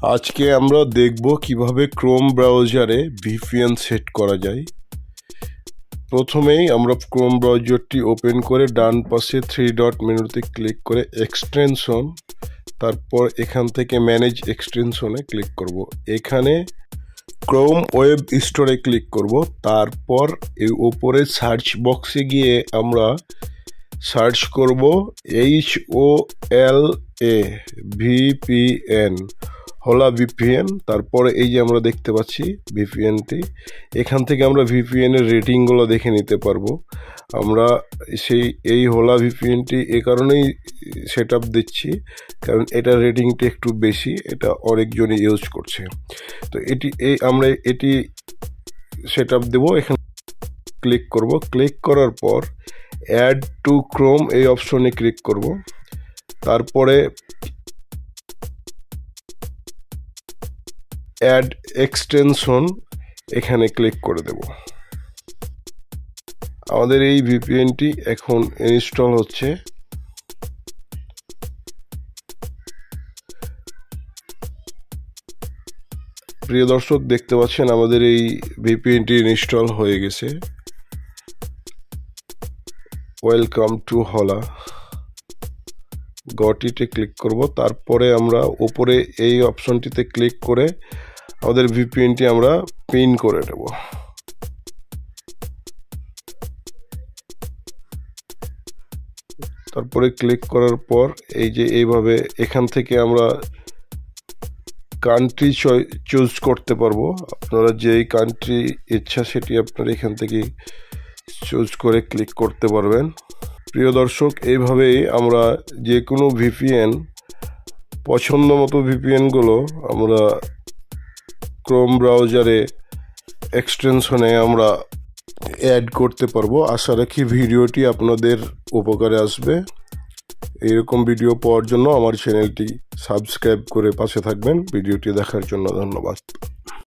আজকে আমরা দেখব কিভাবে ক্রোম ব্রাউজারে ভিপিএন সেট করা যায়। প্রথমেই আমরা ক্রোম ব্রাউজারটি ওপেন করে ডান পাশে 3 ডট মেনুতে ক্লিক করে এক্সটেনশন, তারপর এখান থেকে ম্যানেজ এক্সটেনশনে ক্লিক করব। এখানে ক্রোম ওয়েব স্টোরে ক্লিক করব। তারপর এই উপরে সার্চ বক্সে গিয়ে আমরা সার্চ করব HOLA VPN, হোলা ভিপিএন। তারপরে এই যে আমরা দেখতে পাচ্ছি ভিপিএনটি, এখান থেকে আমরা ভিপিএন এর রেটিংগুলো দেখে নিতে পারবো। আমরা এই হোলা ভিপিএনটি এ কারণেই সেট আপ দিচ্ছি কারণ এটা রেটিংটি একটু বেশি, এটা অনেকজনই ইউজ করছে। তো আমরা এটি সেট আপ দেবো। এখানে ক্লিক করব। ক্লিক করার পর অ্যাড টু ক্রোম এই অপশনে ক্লিক করব। তারপরে অ্যাড এক্সটেনশন এখানে ক্লিক করে দেব। আমাদের এই ভিপিএনটি এখন ইনস্টল হচ্ছে। প্রিয় দর্শক, দেখতে পাচ্ছেন আমাদের এই ভিপিএনটি ইনস্টল হয়ে গেছে। Welcome to Hola, goat ইটে click করব। তারপরে আমরা উপরে এই অপশনটিতে ক্লিক করে আমাদের ভিপিএনটি আমরা পিন করে নেব। তারপরে ক্লিক করার পর এই যে এইভাবে এখান থেকে আমরা কান্ট্রি চুজ করতে পারবো। আপনারা যেই কান্ট্রি ইচ্ছা সেটি আপনারা এখান থেকে চুজ করে ক্লিক করতে পারবেন। প্রিয় দর্শক, এইভাবেই আমরা যে কোনো ভিপিএন, পছন্দ মতো ভিপিএনগুলো আমরা ক্রোম ব্রাউজারে এক্সটেনশনে আমরা অ্যাড করতে পারবো। আশা রাখি ভিডিওটি আপনাদের উপকারে আসবে। এইরকম ভিডিও পাওয়ার জন্য আমার চ্যানেলটি সাবস্ক্রাইব করে পাশে থাকবেন। ভিডিওটি দেখার জন্য ধন্যবাদ।